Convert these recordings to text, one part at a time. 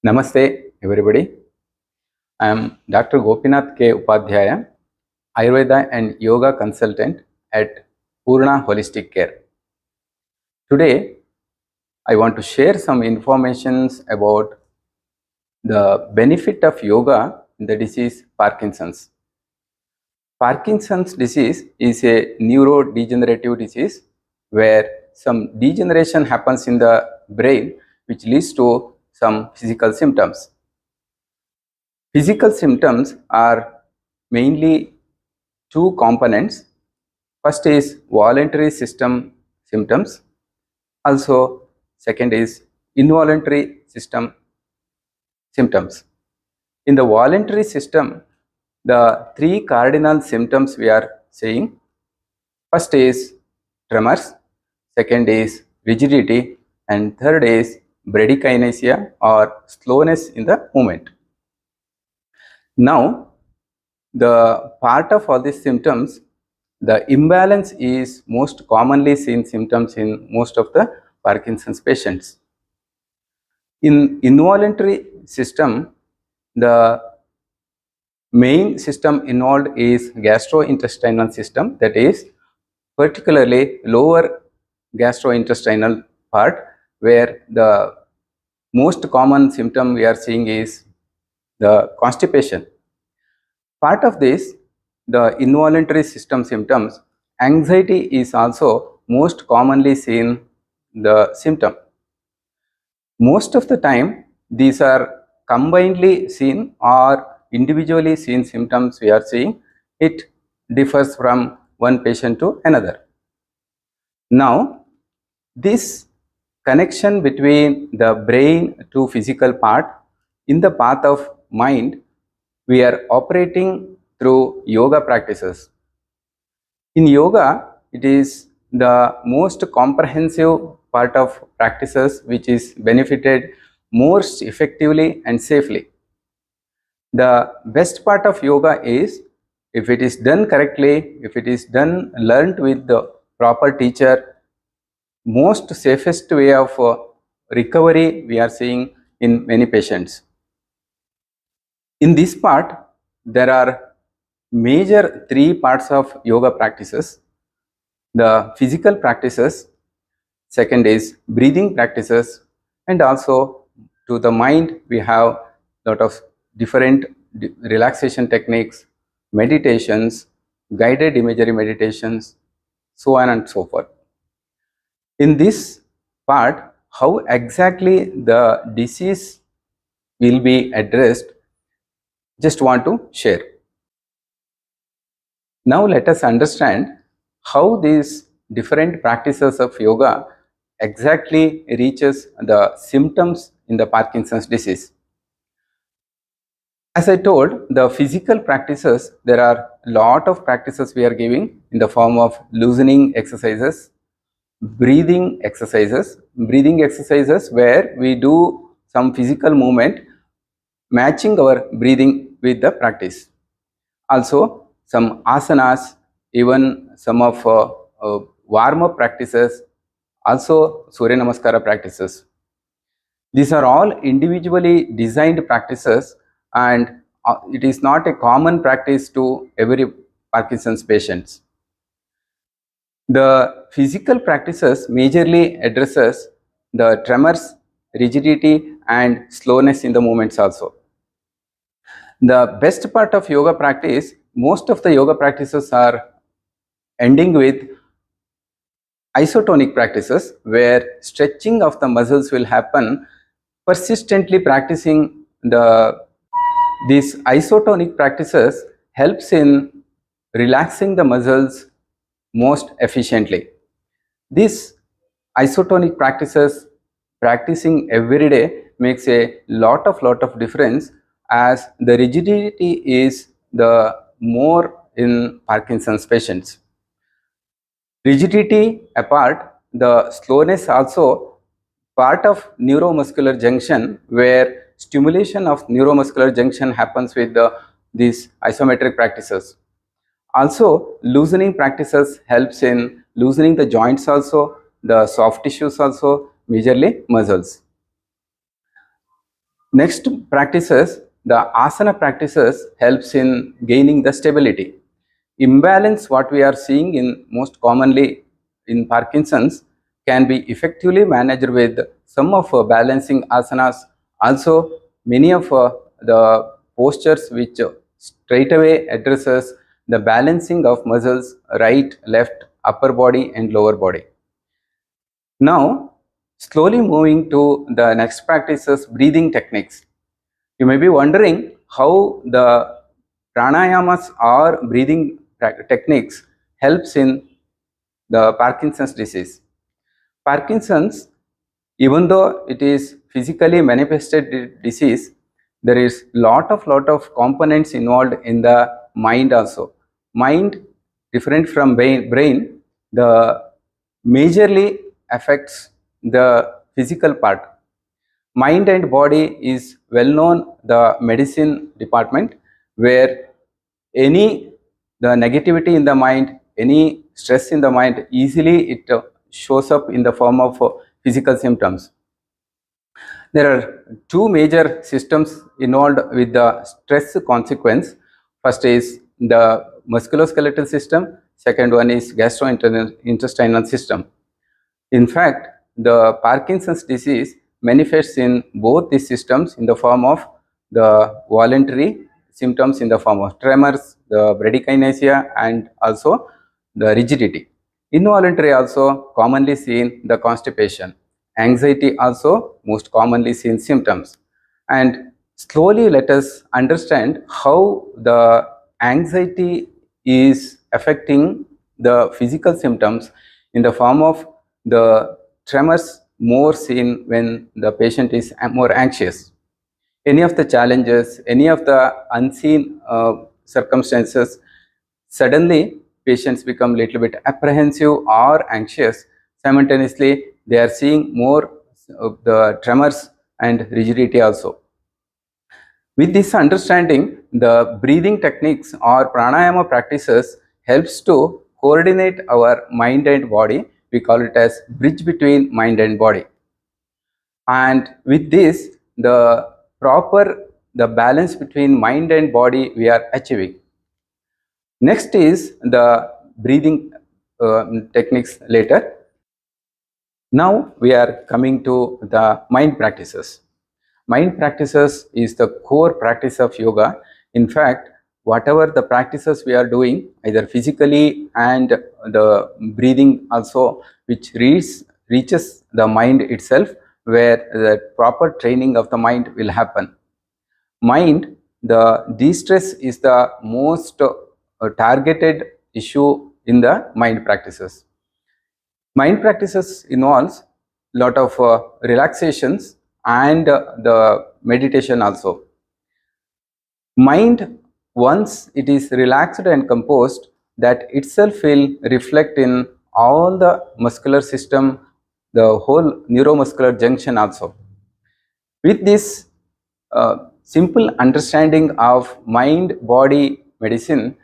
Namaste everybody. I am Dr. Gopinath K. Upadhyaya, Ayurveda and Yoga consultant at Purna Holistic Care. Today, I want to share some informations about the benefit of yoga in the disease Parkinson's. Parkinson's disease is a neurodegenerative disease where some degeneration happens in the brain which leads to some physical symptoms. Physical symptoms are mainly two components. First is voluntary system symptoms. Also, second is involuntary system symptoms. In the voluntary system, the three cardinal symptoms we are saying. First is tremors, second is rigidity, and third is bradykinesia or slowness in the movement. Now, the part of all these symptoms, the imbalance is most commonly seen symptoms in most of the Parkinson's patients. In involuntary system, the main system involved is gastrointestinal system, that is particularly lower gastrointestinal part, where the most common symptom we are seeing is the constipation. Part of this, the involuntary system symptoms, anxiety is also most commonly seen the symptom. Most of the time, these are combinedly seen or individually seen symptoms we are seeing. It differs from one patient to another. Now, this connection between the brain to physical part in the path of mind, we are operating through yoga practices. In yoga, it is the most comprehensive part of practices which is benefited most effectively and safely. The best part of yoga is, if it is done correctly, if it is done learned with the proper teacher, most safest way of recovery we are seeing in many patients. In this part, there are major three parts of yoga practices. The physical practices, second is breathing practices, and also to the mind we have lot of different relaxation techniques, meditations, guided imagery meditations, so on and so forth. In this part, how exactly the disease will be addressed, just want to share. Now let us understand how these different practices of yoga exactly reaches the symptoms in the Parkinson's disease. As I told, the physical practices, there are a lot of practices we are giving in the form of loosening exercises, breathing exercises where we do some physical movement matching our breathing with the practice. Also, some asanas, even some of warm-up practices, also Surya Namaskara practices. These are all individually designed practices, and it is not a common practice to every Parkinson's patients. The physical practices majorly addresses the tremors, rigidity, and slowness in the movements also. The best part of yoga practice, most of the yoga practices are ending with isotonic practices where stretching of the muscles will happen. Persistently practicing these isotonic practices helps in relaxing the muscles most efficiently. These isotonic practices, practicing every day, makes a lot of difference, as the rigidity is the more in Parkinson's patients. Rigidity apart, the slowness also part of neuromuscular junction, where stimulation of neuromuscular junction happens with these isometric practices. Also, loosening practices helps in loosening the joints also, the soft tissues also, majorly muscles. Next practices, the asana practices helps in gaining the stability. Imbalance, what we are seeing in most commonly in Parkinson's, can be effectively managed with some of balancing asanas. Also, many of the postures which straight away addresses the balancing of muscles, right, left, upper body and lower body. Now, slowly moving to the next practices, breathing techniques. You may be wondering how the pranayamas or breathing techniques helps in the Parkinson's disease. Parkinson's, even though it is physically manifested disease, there is lot of components involved in the mind also. Mind, different from brain, the majorly affects the physical part. Mind and body is well known the medicine department, where any the negativity in the mind, any stress in the mind, easily it shows up in the form of physical symptoms. There are two major systems involved with the stress consequence. First is the musculoskeletal system, second one is gastrointestinal system. In fact, the Parkinson's disease manifests in both these systems in the form of the voluntary symptoms in the form of tremors, the bradykinesia and also the rigidity. Involuntary also commonly seen the constipation. Anxiety also most commonly seen symptoms. And slowly let us understand how the anxiety is affecting the physical symptoms in the form of the tremors more seen when the patient is more anxious. Any of the challenges, any of the unseen circumstances, suddenly patients become little bit apprehensive or anxious. Simultaneously, they are seeing more of the tremors and rigidity also. With this understanding, the breathing techniques or pranayama practices helps to coordinate our mind and body. We call it as bridge between mind and body. And with this, the balance between mind and body we are achieving. Next is the breathing techniques later. Now we are coming to the mind practices. Mind practices is the core practice of yoga. In fact, whatever the practices we are doing, either physically and the breathing also, which reaches the mind itself, where the proper training of the mind will happen. Mind, the de-stress is the most targeted issue in the mind practices. Mind practices involves lot of relaxations and the meditation also. Mind, once it is relaxed and composed, that itself will reflect in all the muscular system, the whole neuromuscular junction also. With this simple understanding of mind-body medicine,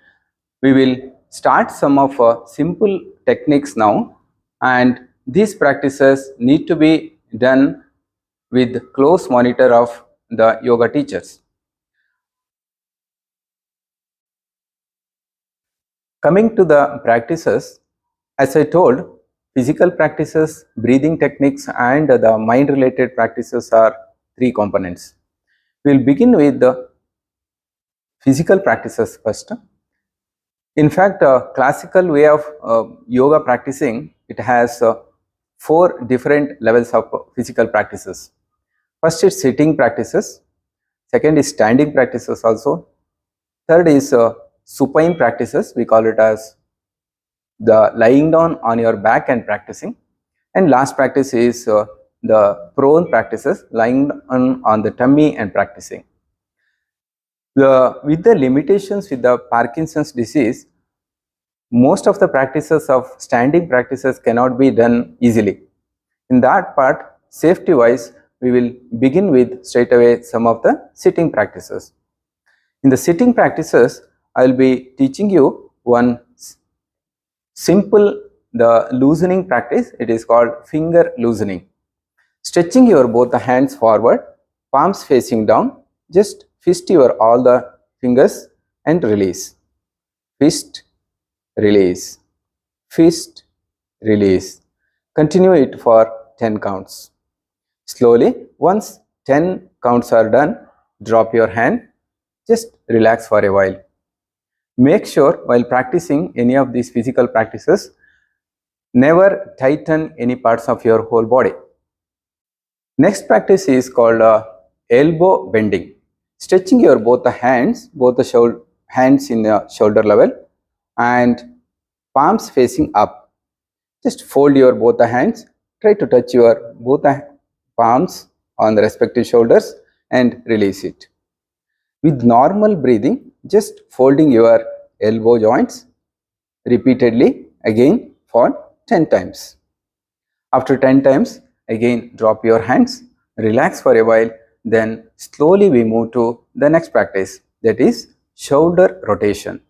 we will start some of simple techniques now, and these practices need to be done with close monitor of the yoga teachers. Coming to the practices, as I told, physical practices, breathing techniques and the mind related practices are three components. We will begin with the physical practices first. In fact, classical way of yoga practicing, it has four different levels of physical practices. First is sitting practices, second is standing practices also, third is supine practices, we call it as the lying down on your back and practicing, and last practice is the prone practices, lying on the tummy and practicing. With the limitations with the Parkinson's disease, most of the practices of standing practices cannot be done easily. In that part, safety wise, we will begin with straight away some of the sitting practices. In the sitting practices, I will be teaching you one simple the loosening practice. It is called finger loosening. Stretching your both the hands forward palms facing down, just fist your all the fingers and release. Fist, release. Fist, release. Continue it for 10 counts. Slowly, once 10 counts are done, drop your hand, just relax for a while. Make sure while practicing any of these physical practices, never tighten any parts of your whole body. Next practice is called elbow bending. Stretching your both the hands in the shoulder level and palms facing up. Just fold your both the hands. Try to touch your both the palms on the respective shoulders and release it. With normal breathing, just folding your elbow joints repeatedly again for 10 times. After 10 times, again drop your hands, relax for a while, then slowly we move to the next practice, that is shoulder rotation.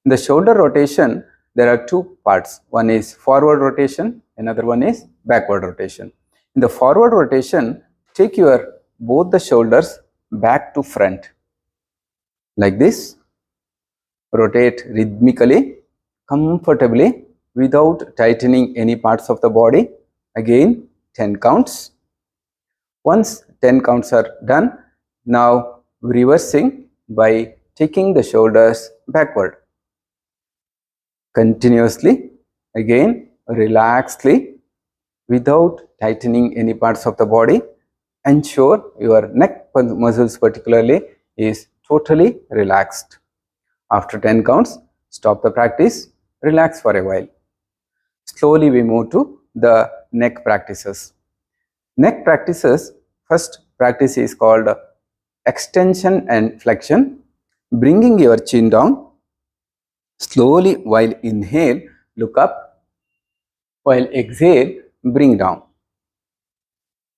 In the shoulder rotation, there are two parts. One is forward rotation, another one is backward rotation. In the forward rotation, take your both the shoulders back to front. Like this. Rotate rhythmically, comfortably, without tightening any parts of the body. Again 10 counts. Once 10 counts are done, now reversing by taking the shoulders backward. Continuously, again relaxedly, without tightening any parts of the body. Ensure your neck muscles particularly is totally relaxed. After 10 counts, stop the practice, relax for a while. Slowly we move to the neck practices. Neck practices, first practice is called extension and flexion. Bringing your chin down. Slowly while inhale, look up. While exhale, bring down.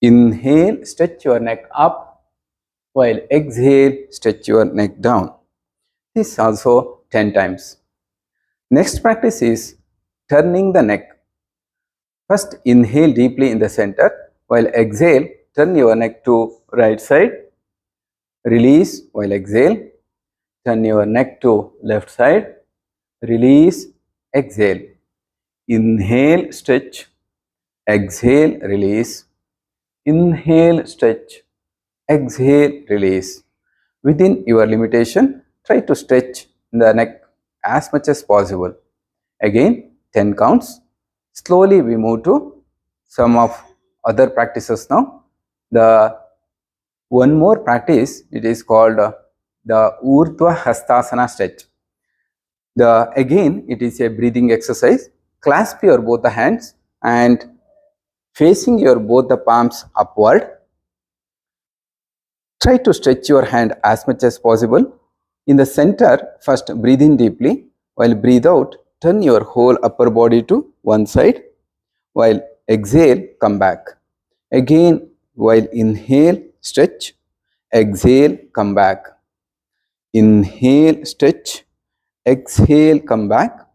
Inhale, stretch your neck up. While exhale, stretch your neck down. This also 10 times. Next practice is turning the neck. First inhale deeply in the center. While exhale, turn your neck to right side. Release while exhale. Turn your neck to left side. Release, exhale. Inhale, stretch. Exhale, release. Inhale, stretch. Exhale, release. Within your limitation, try to stretch the neck as much as possible. Again 10 counts. Slowly we move to some of other practices now. The one more practice, it is called the Urdhva Hastasana stretch. Again it is a breathing exercise. Clasp your both the hands and facing your both the palms upward. Try to stretch your hand as much as possible. In the center, first breathe in deeply. While breathe out, turn your whole upper body to one side. While exhale, come back. Again, while inhale, stretch. Exhale, come back. Inhale, stretch. Exhale, come back.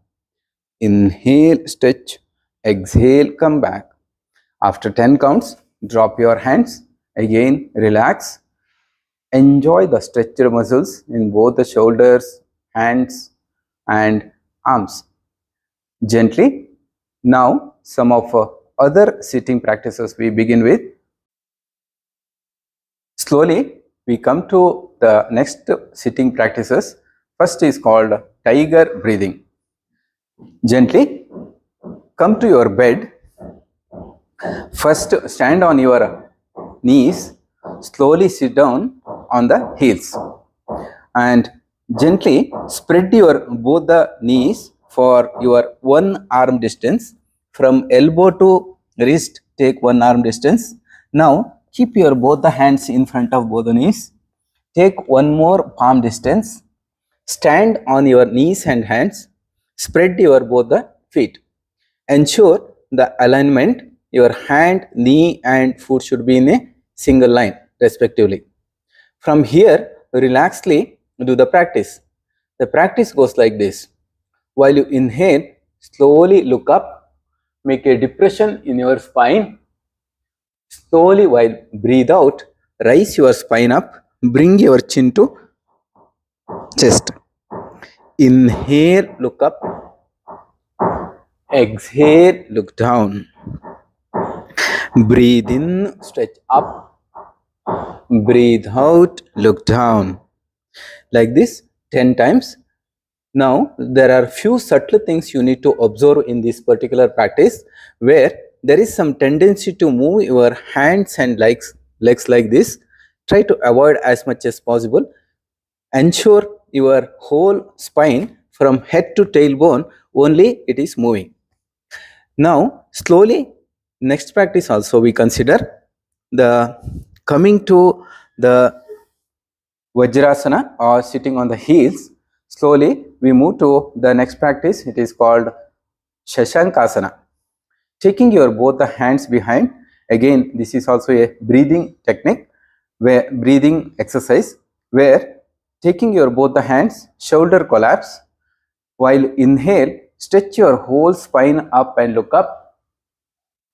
Inhale, stretch. Exhale, come back. After 10 counts, drop your hands. Again, relax. Enjoy the stretched muscles in both the shoulders, hands and arms. Gently. Now some of other sitting practices we begin with. Slowly we come to the next sitting practices. First is called tiger breathing. Gently come to your bed. First stand on your knees. Slowly sit down on the heels and gently spread your both the knees for your one arm distance. From elbow to wrist, take one arm distance. Now keep your both the hands in front of both the knees. Take one more palm distance. Stand on your knees and hands. Spread your both the feet. Ensure the alignment. Your hand, knee and foot should be in a single line respectively. From here, relaxedly do the practice. The practice goes like this. While you inhale, slowly look up, make a depression in your spine. Slowly while breathe out, rise your spine up, bring your chin to chest. Inhale, look up. Exhale, look down. Breathe in, stretch up. Breathe out, look down. Like this 10 times. Now, there are few subtle things you need to observe in this particular practice, where there is some tendency to move your hands and legs like this. Try to avoid as much as possible. Ensure your whole spine from head to tailbone only it is moving. Now, slowly, next practice also we consider the coming to the Vajrasana or sitting on the heels. Slowly, we move to the next practice. It is called Shashankasana. Taking your both the hands behind. Again, this is also a breathing technique, where breathing exercise, where taking your both the hands, shoulder collapse. While inhale, stretch your whole spine up and look up.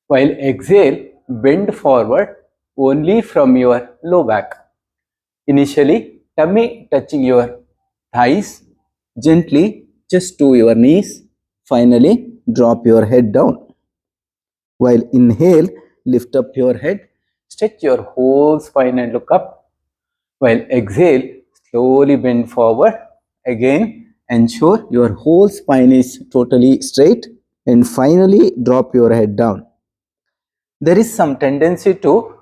While exhale, bend forward only from your low back. Initially, tummy touching your thighs, gently just to your knees. Finally, drop your head down. While inhale, lift up your head, stretch your whole spine and look up. While exhale, slowly bend forward. Again, ensure your whole spine is totally straight, and finally drop your head down. There is some tendency to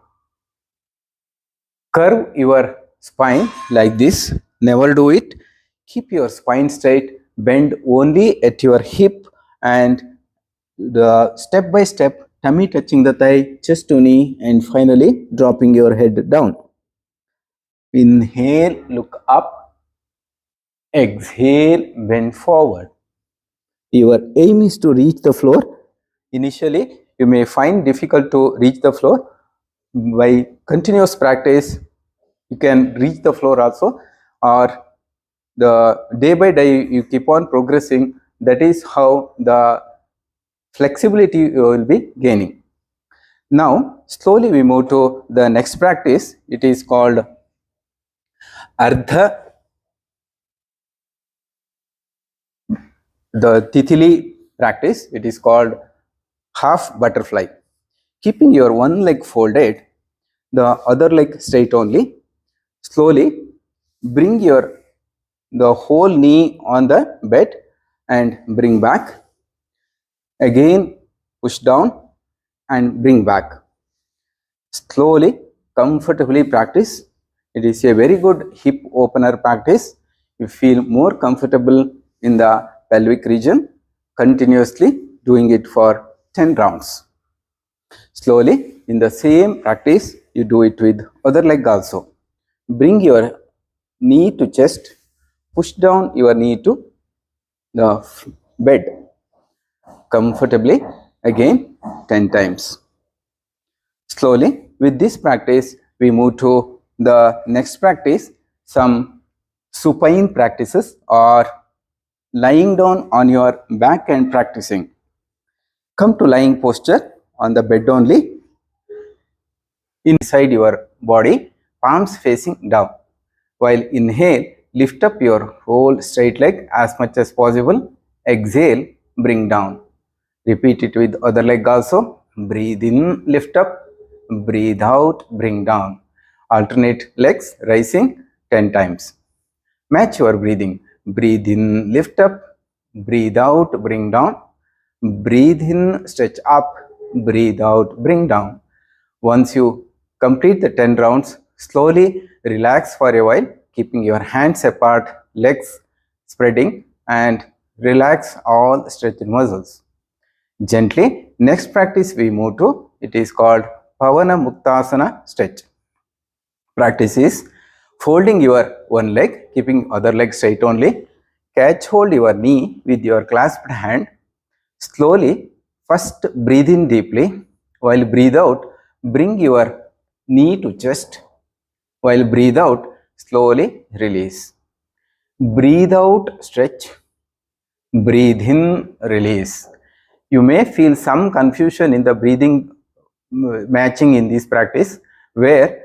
curve your spine like this. Never do it. Keep your spine straight, bend only at your hip, and the step by step, tummy touching the thigh, chest to knee, and finally dropping your head down. Inhale, look up. Exhale, bend forward. Your aim is to reach the floor. Initially, you may find difficult to reach the floor. By continuous practice, you can reach the floor also, or the day by day you keep on progressing. That is how the flexibility you will be gaining. Now, slowly we move to the next practice. It is called Ardha. The Tithili practice, it is called half butterfly. Keeping your one leg folded, the other leg straight only. Slowly bring the whole knee on the bed and bring back. Again push down and bring back. Slowly, comfortably practice. It is a very good hip opener practice. You feel more comfortable in the pelvic region. Continuously doing it for 10 rounds. Slowly, in the same practice, you do it with other leg also. Bring your knee to chest, push down your knee to the bed comfortably, again 10 times. Slowly, with this practice, we move to the next practice, some supine practices, or lying down on your back and practicing. Come to lying posture on the bed only. Inside your body, palms facing down. While inhale, lift up your whole straight leg as much as possible. Exhale, bring down. Repeat it with other leg also. Breathe in, lift up. Breathe out, bring down. Alternate legs rising 10 times. Match your breathing. Breathe in, lift up. Breathe out, bring down. Breathe in, stretch up. Breathe out, bring down. Once you complete the 10 rounds, slowly relax for a while, keeping your hands apart, legs spreading, and relax all stretched muscles. Gently, next practice we move to, it is called Pavana Muktasana stretch. Practice is folding your one leg, keeping other leg straight only. Catch hold your knee with your clasped hand. Slowly, first breathe in deeply. While breathe out, bring your knee to chest. While breathe out, slowly release. Breathe out, stretch. Breathe in, release. You may feel some confusion in the breathing matching in this practice, where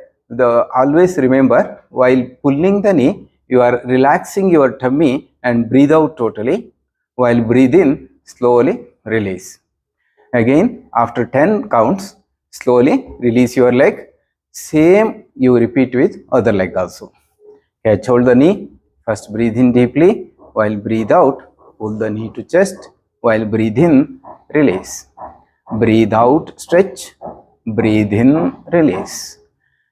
always remember, while pulling the knee, you are relaxing your tummy and breathe out totally. While breathe in, slowly release. Again, after 10 counts, slowly release your leg. Same you repeat with other leg also. Catch hold the knee. First breathe in deeply. While breathe out, pull the knee to chest. While breathe in, release. Breathe out, stretch. Breathe in, release.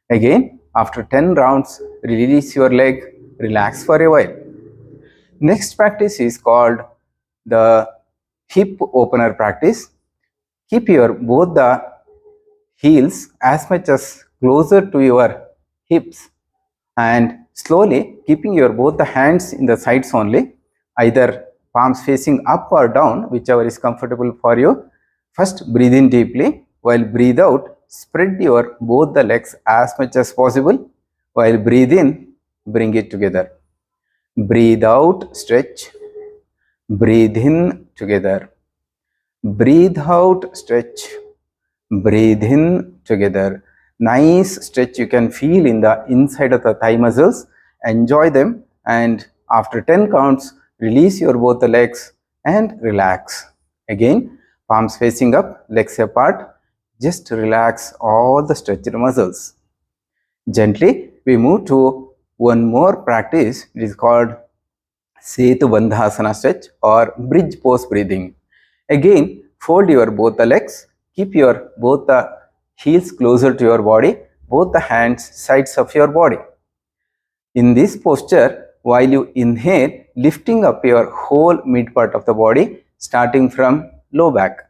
Again, after 10 rounds, release your leg. Relax for a while. Next practice is called the hip opener practice. Keep your both the heels as much as closer to your hips, and slowly keeping your both the hands in the sides only, either palms facing up or down, whichever is comfortable for you. First breathe in deeply. While breathe out, spread your both the legs as much as possible. While breathe in, bring it together. Breathe out, stretch. Breathe in, together. Breathe out, stretch. Breathe in, together. Nice stretch you can feel in the inside of the thigh muscles. Enjoy them, and after 10 counts, release your both the legs and relax. Again, palms facing up, legs apart. Just relax all the stretched muscles. Gently, we move to one more practice. It is called Setu Bandhasana stretch or bridge pose breathing. Again, fold your both the legs. Keep your both the heels closer to your body, both the hands sides of your body. In this posture, while you inhale, lifting up your whole mid part of the body, starting from low back.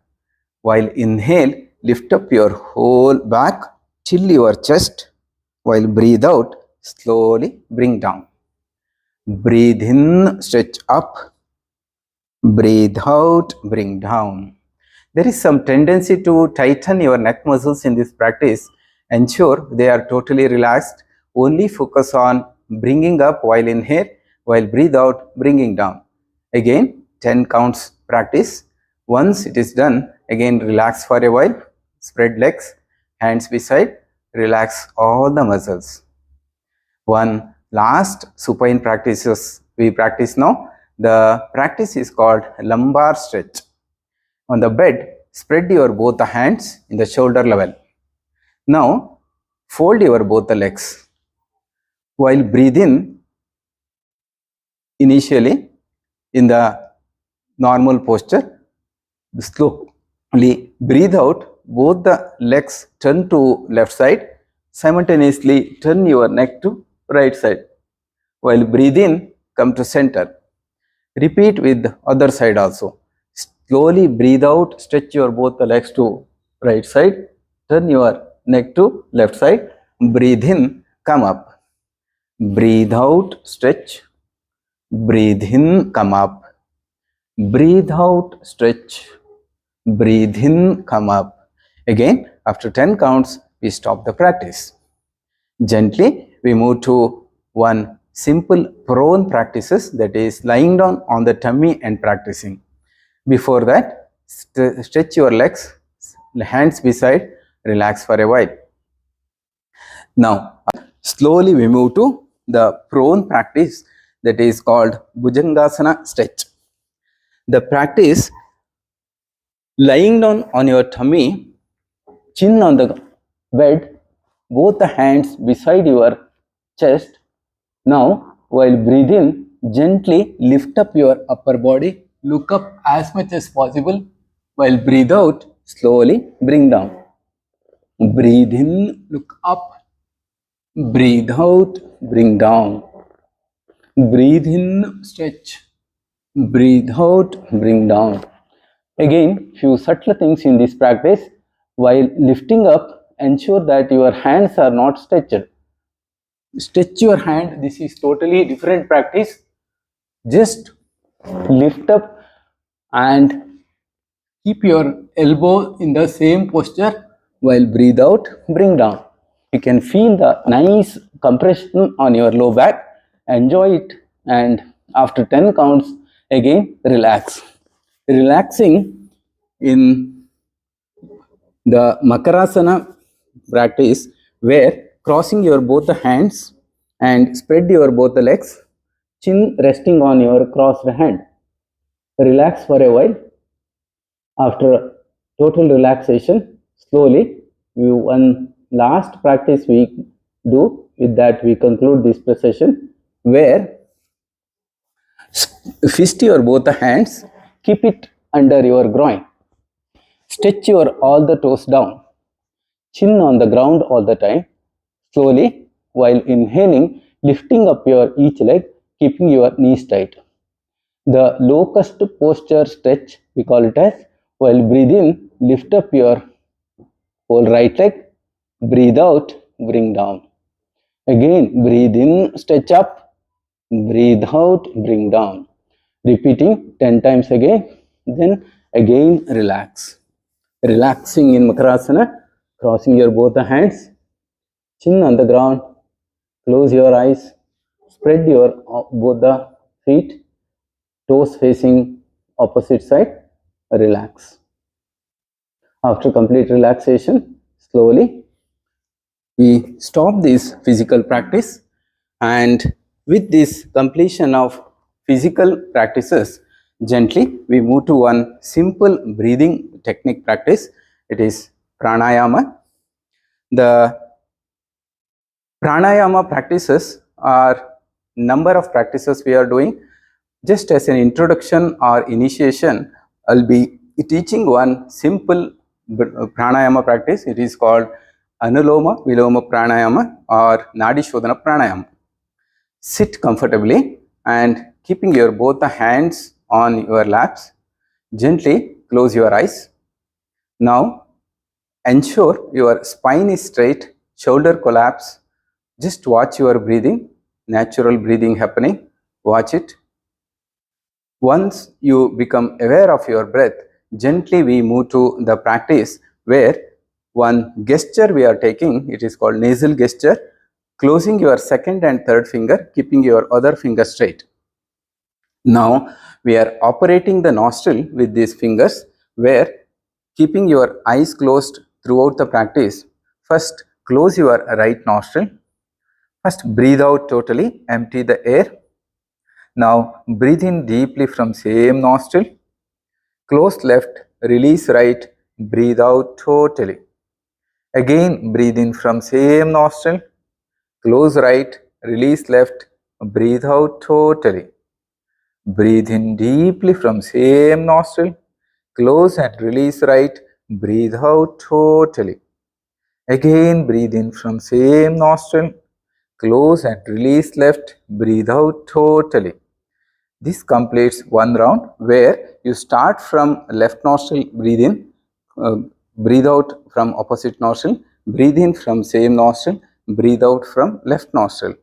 While inhale, lift up your whole back till your chest. While breathe out, slowly bring down. Breathe in, stretch up. Breathe out, bring down. There is some tendency to tighten your neck muscles in this practice. Ensure they are totally relaxed. Only focus on bringing up while inhale, while breathe out, bringing down. Again, 10 counts practice. Once it is done, again relax for a while. Spread legs, hands beside, relax all the muscles. One last supine practices we practice now. The practice is called lumbar stretch. On the bed, spread your both the hands in the shoulder level. Now, fold your both the legs. While breathe in, initially in the normal posture, slowly breathe out, both the legs turn to left side, simultaneously turn your neck to right side. While breathe in, come to center. Repeat with the other side also. Slowly breathe out, stretch your both the legs to right side, turn your neck to left side. Breathe in, come up. Breathe out, stretch. Breathe in, come up. Breathe out, stretch. Breathe in, come up. Again, after 10 counts, we stop the practice. Gently, we move to one simple prone practices, that is lying down on the tummy and practicing. Before that, stretch your legs, hands beside, relax for a while. Now, slowly we move to the prone practice, that is called Bhujangasana stretch. The practice, lying down on your tummy, chin on the bed, both the hands beside your chest. Now, while breathing, gently lift up your upper body, look up as much as possible. While breathe out, slowly bring down. Breathe in, look up. Breathe out, bring down. Breathe in, stretch. Breathe out, bring down. Again, few subtle things in this practice. While lifting up, ensure that your hands are not stretched. Stretch your hand. This is totally different practice. Just lift up and keep your elbow in the same posture. While breathe out, bring down. You can feel the nice compression on your low back. Enjoy it, and after 10 counts, again relax. Relaxing in the Makarasana practice, where crossing your both the hands and spread your both the legs, chin resting on your crossed hand. Relax for a while. After total relaxation, slowly, one last practice we do. With that, we conclude this session, where fist your both the hands, keep it under your groin, stretch your all the toes down, chin on the ground all the time. Slowly, while inhaling, lifting up your each leg, keeping your knees tight. The locust posture stretch, we call it as, while breathe in, lift up your whole right leg, breathe out, bring down. Again, breathe in, stretch up, breathe out, bring down. Repeating 10 times again, then again relax. Relaxing in Makarasana, crossing your both the hands, chin on the ground, close your eyes, spread your both the feet, toes facing opposite side, relax. After complete relaxation, slowly we stop this physical practice, and with this completion of physical practices, gently we move to one simple breathing technique practice. It is pranayama. The pranayama practices are number of practices we are doing. Just as an introduction or initiation, I'll be teaching one simple pranayama practice. It is called Anuloma Viloma Pranayama or Nadi Shodhana Pranayama. Sit comfortably and keeping your both the hands on your laps. Gently close your eyes. Now ensure your spine is straight, shoulder collapse. Just watch your breathing, natural breathing happening. Watch it. Once you become aware of your breath, gently we move to the practice where one gesture we are taking. It is called nasal gesture, closing your second and third finger, keeping your other finger straight. Now we are operating the nostril with these fingers, where keeping your eyes closed throughout the practice. First, close your right nostril. First, breathe out totally, empty the air. Now breathe in deeply from same nostril. Close left, release right, breathe out totally. Again breathe in from same nostril. Close right, release left, breathe out totally. Breathe in deeply from same nostril. Close and release right, breathe out totally. Again breathe in from same nostril. Close and release left, breathe out totally. This completes one round, where you start from left nostril, breathe in, breathe out from opposite nostril, breathe in from same nostril, breathe out from left nostril.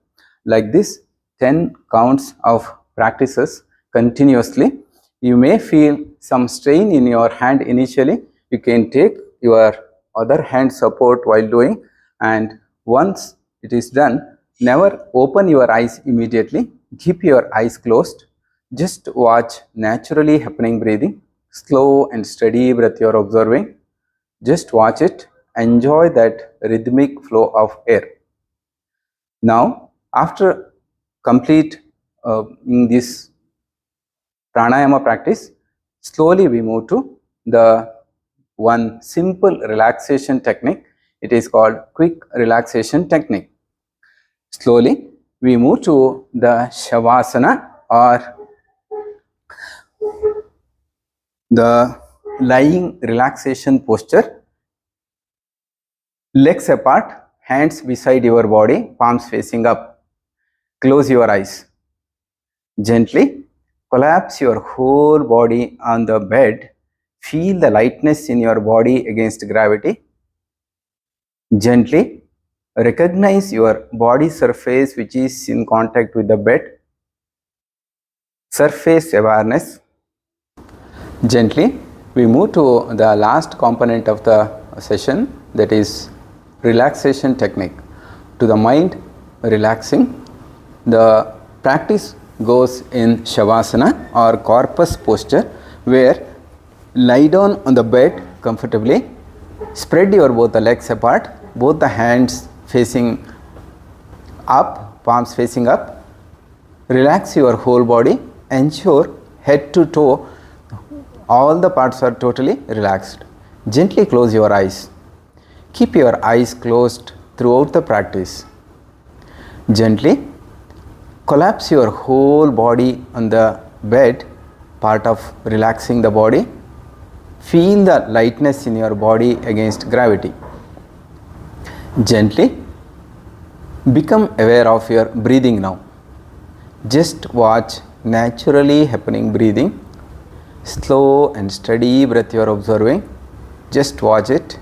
Like this, 10 counts of practices continuously. You may feel some strain in your hand initially. You can take your other hand support while doing, and once it is done, never open your eyes immediately. Keep your eyes closed. Just watch naturally happening breathing, slow and steady breath you are observing. Just watch it, enjoy that rhythmic flow of air. Now, after complete in this pranayama practice, slowly we move to the one simple relaxation technique. It is called quick relaxation technique. Slowly we move to the Savasana, or the lying relaxation posture. Legs apart, hands beside your body, palms facing up. Close your eyes. Gently collapse your whole body on the bed. Feel the lightness in your body against gravity. Gently recognize your body surface which is in contact with the bed. Surface awareness. Gently we move to the last component of the session, that is relaxation technique. To the mind relaxing, the practice goes in Shavasana or corpus posture, where lie down on the bed comfortably, spread your both the legs apart, both the hands facing up, palms facing up. Relax your whole body. Ensure head to toe, all the parts are totally relaxed. Gently close your eyes. Keep your eyes closed throughout the practice. Gently collapse your whole body on the bed, part of relaxing the body. Feel the lightness in your body against gravity. Gently become aware of your breathing now. Just watch naturally happening breathing. Slow and steady breath you are observing. Just watch it.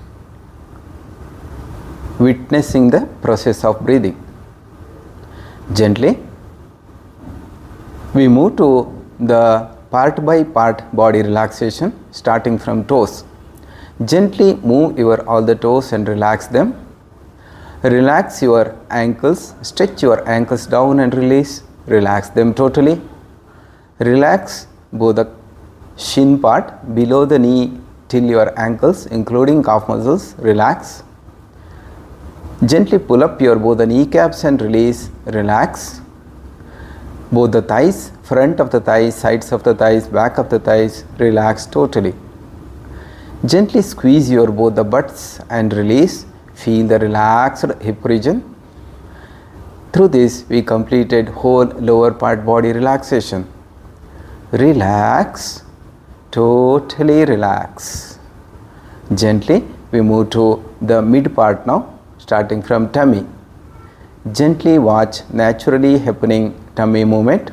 Witnessing the process of breathing. Gently we move to the part by part body relaxation, starting from toes. Gently move your all the toes and relax them. Relax your ankles, stretch your ankles down and release. Relax them totally. Relax both the shin part below the knee till your ankles, including calf muscles. Relax. Gently pull up your both the kneecaps and release. Relax. Both the thighs, front of the thighs, sides of the thighs, back of the thighs. Relax totally. Gently squeeze your both the butts and release. Feel the relaxed hip region. Through this we completed whole lower part body relaxation. Relax. Totally relax. Gently we move to the mid part now, starting from tummy. Gently watch naturally happening tummy movement.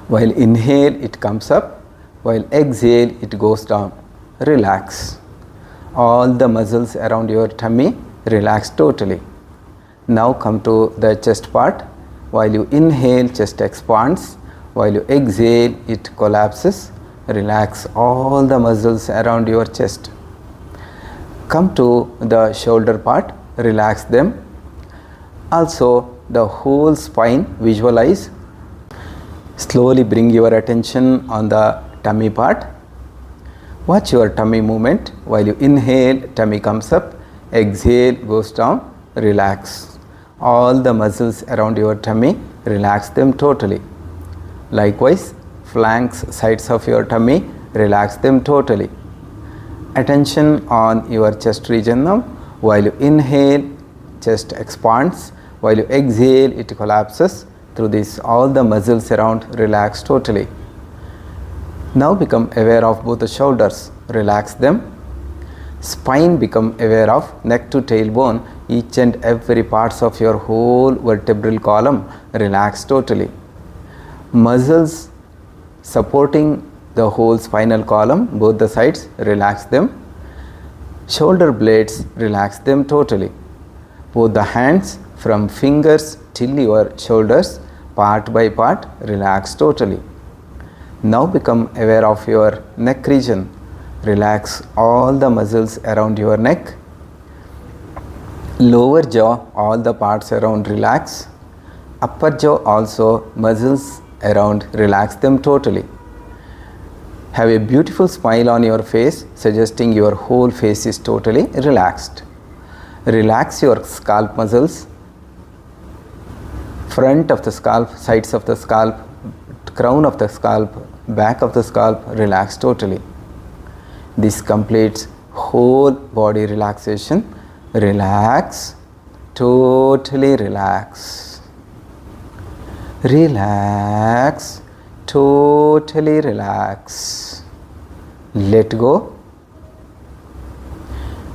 While inhale it comes up, while exhale it goes down. Relax. All the muscles around your tummy relax totally. Now come to the chest part. While you inhale, chest expands. While you exhale, it collapses. Relax all the muscles around your chest. Come to the shoulder part. Relax them. Also the whole spine visualize. Slowly bring your attention on the tummy part. Watch your tummy movement. While you inhale, tummy comes up. Exhale, goes down. Relax. All the muscles around your tummy, relax them totally. Likewise, flanks, sides of your tummy, relax them totally. Attention on your chest region now. While you inhale, chest expands. While you exhale, it collapses. Through this, all the muscles around relax totally. Now become aware of both the shoulders. Relax them. Spine, become aware of neck to tailbone. Each and every parts of your whole vertebral column relax totally. Muscles supporting the whole spinal column, both the sides, relax them. Shoulder blades, relax them totally. Both the hands from fingers till your shoulders, part by part, relax totally. Now become aware of your neck region. Relax all the muscles around your neck. Lower jaw, all the parts around relax. Upper jaw also, muscles around, relax them totally. Have a beautiful smile on your face, suggesting your whole face is totally relaxed. Relax your scalp muscles. Front of the scalp, sides of the scalp, crown of the scalp, back of the scalp, relax totally. This completes whole body relaxation. Relax, totally relax. Relax, totally relax. Let go.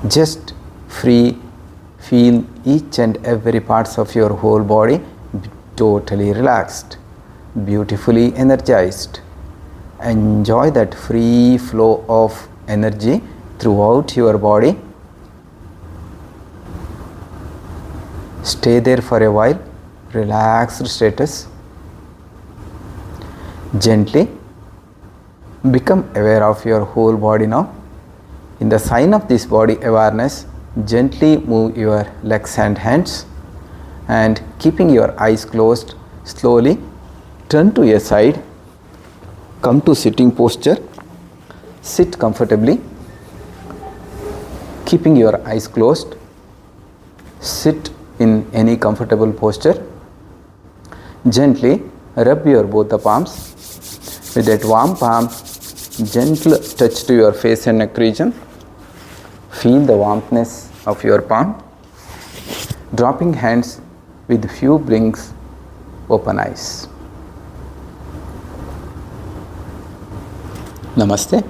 Just free. Feel each and every parts of your whole body totally relaxed, beautifully energized. Enjoy that free flow of energy throughout your body. Stay there for a while, relaxed status. Gently become aware of your whole body now. In the sign of this body awareness, gently move your legs and hands, and keeping your eyes closed, slowly turn to a side. Come to sitting posture. Sit comfortably. Keeping your eyes closed, sit in any comfortable posture. Gently rub your both the palms. With that warm palm, gentle touch to your face and neck region. Feel the warmthness of your palm. Dropping hands with few blinks, open eyes. Namaste.